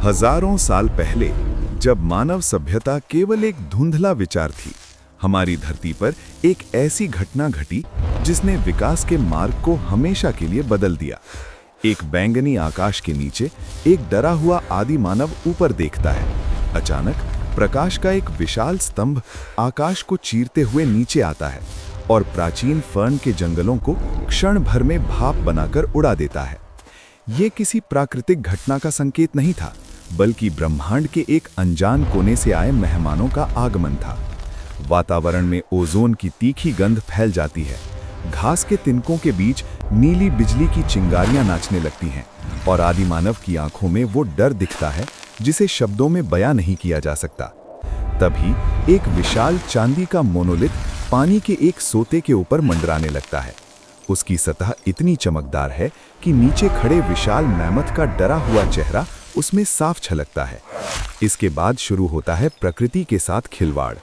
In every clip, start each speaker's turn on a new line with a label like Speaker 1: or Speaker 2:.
Speaker 1: हजारों साल पहले, जब मानव सभ्यता केवल एक धुंधला विचार थी, हमारी धरती पर एक ऐसी घटना घटी जिसने विकास के मार्ग को हमेशा के लिए बदल दिया। एक बैंगनी आकाश के नीचे एक डरा हुआ आदि मानव ऊपर देखता है। अचानक प्रकाश का एक विशाल स्तंभ आकाश को चीरते हुए नीचे आता है और प्राचीन फर्न के जंगलों को क्षण भर में भाप बनाकर उड़ा देता है। ये किसी प्राकृतिक घटना का संकेत नहीं था, बल्कि ब्रह्मांड के एक अनजान कोने से आए मेहमानों का आगमन था। वातावरण में ओजोन की तीखी गंध फैल जाती है, घास के तिनकों के बीच नीली बिजली की चिंगारियां नाचने लगती हैं और आदि मानव की आंखों में वो डर दिखता है जिसे शब्दों में बयां नहीं किया जा सकता। तभी एक विशाल चांदी का मोनोलिथ पानी के एक सोते के ऊपर मंडराने लगता है। उसकी सतह इतनी चमकदार है कि नीचे खड़े विशाल मैमथ का डरा हुआ चेहरा उसमें साफ झलकता है। इसके बाद शुरू होता है प्रकृति के साथ खिलवाड़।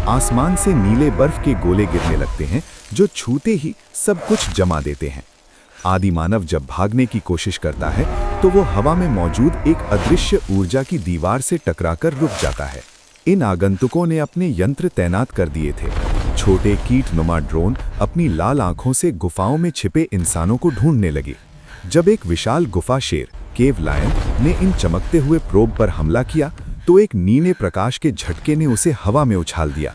Speaker 1: आसमान से नीले बर्फ के गोले गिरने लगते हैं जो छूते ही सब कुछ जमा देते हैं। आदि मानव जब भागने की कोशिश करता है तो वो हवा में मौजूद एक अदृश्य ऊर्जा की दीवार से टकराकर रुक जाता है। इन आगंतुकों ने अपने यंत्र तैनात कर दिए थे। छोटे कीटनुमा ड्रोन अपनी लाल आंखों से गुफाओं में छिपे इंसानों को ढूंढने लगे। जब एक विशाल गुफा शेर केव लायन ने इन चमकते हुए प्रोब पर हमला किया तो एक नीले प्रकाश के झटके ने उसे हवा में उछाल दिया।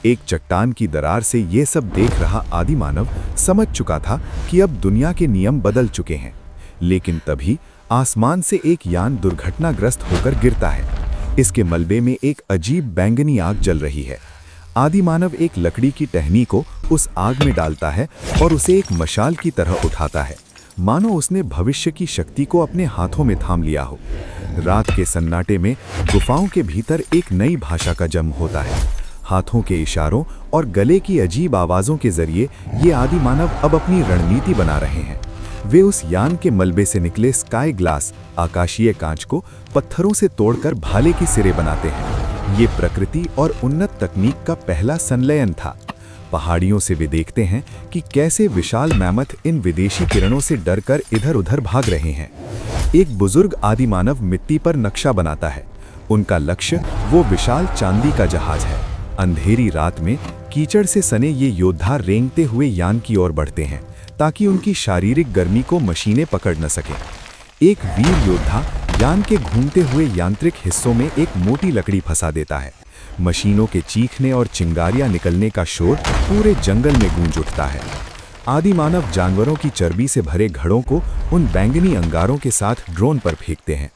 Speaker 1: एक चट्टान की दरार से ये सब देख रहा आदि मानव समझ चुका था कि अब दुनिया के नियम बदल चुके हैं। लेकिन तभी आसमान से एक यान दुर्घटनाग्रस्त होकर गिरता है। इसके मलबे में एक अजीब बैंगनी आग जल रही है। आदि मानव एक लकड़ी की टहनी को उस आग में डालता है और उसे एक मशाल की तरह उठाता है, मानो उसने भविष्य की शक्ति को अपने हाथों में थाम लिया हो। रात के सन्नाटे में गुफाओं के भीतर एक नई भाषा का जन्म होता है। हाथों के इशारों और गले की अजीब आवाज़ों के जरिए ये आदि मानव अब अपनी रणनीति बना रहे हैं। वे उस यान के मलबे से निकले स्काई ग्लास आकाशीय कांच को पत्थरों से तोड़कर भाले की सिरे बनाते हैं। ये प्रकृति और उन्नत तकनीक का पहला संलयन था। पहाड़ियों से वे देखते हैं कि कैसे विशाल मैमथ इन विदेशी किरणों से डरकर इधर उधर भाग रहे हैं। एक बुजुर्ग आदि मानव मिट्टी पर नक्शा बनाता है। उनका लक्ष्य वो विशाल चांदी का जहाज है। अंधेरी रात में कीचड़ से सने ये योद्धा रेंगते हुए यान की ओर बढ़ते हैं ताकि उनकी शारीरिक गर्मी को मशीनें पकड़ न सकें। एक वीर योद्धा यान के घूमते हुए यांत्रिक हिस्सों में एक मोटी लकड़ी फंसा देता है। मशीनों के चीखने और चिंगारियां निकलने का शोर पूरे जंगल में गूंज उठता है। आदि मानव जानवरों की चर्बी से भरे घड़ों को उन बैंगनी अंगारों के साथ ड्रोन पर फेंकते हैं।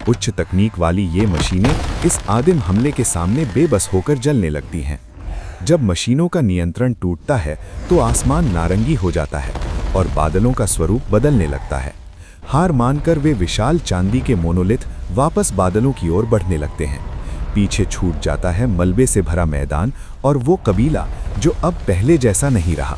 Speaker 1: उच्च तकनीक वाली ये मशीनें इस आदिम हमले के सामने बेबस होकर जलने लगती हैं। जब मशीनों का नियंत्रण टूटता है तो आसमान नारंगी हो जाता है और बादलों का स्वरूप बदलने लगता है। हार मानकर वे विशाल चांदी के मोनोलिथ वापस बादलों की ओर बढ़ने लगते हैं। पीछे छूट जाता है मलबे से भरा मैदान और वो कबीला जो अब पहले जैसा नहीं रहा।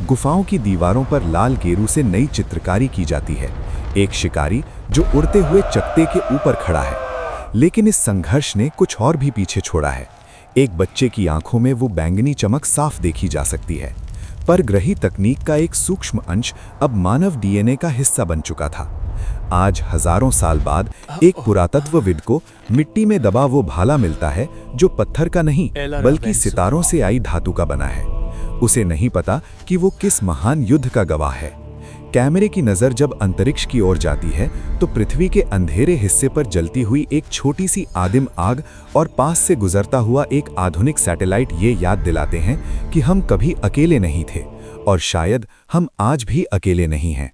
Speaker 1: गुफाओं की दीवारों पर लाल गेरू से नई चित्रकारी की जाती है। एक शिकारी जो उड़ते हुए चकते के ऊपर खड़ा है। लेकिन इस संघर्ष ने कुछ और भी पीछे छोड़ा है। एक बच्चे की आंखों में वो बैंगनी चमक साफ देखी जा सकती है। परग्रही तकनीक का एक सूक्ष्म अंश अब मानव डीएनए का हिस्सा बन चुका था। आज हजारों साल बाद एक पुरातत्वविद को मिट्टी में दबा वो भाला मिलता है जो पत्थर का नहीं बल्कि सितारों से आई धातु का बना है। उसे नहीं पता कि वो किस महान युद्ध का गवाह है। कैमरे की नज़र जब अंतरिक्ष की ओर जाती है तो पृथ्वी के अंधेरे हिस्से पर जलती हुई एक छोटी सी आदिम आग और पास से गुजरता हुआ एक आधुनिक सैटेलाइट ये याद दिलाते हैं कि हम कभी अकेले नहीं थे और शायद हम आज भी अकेले नहीं हैं।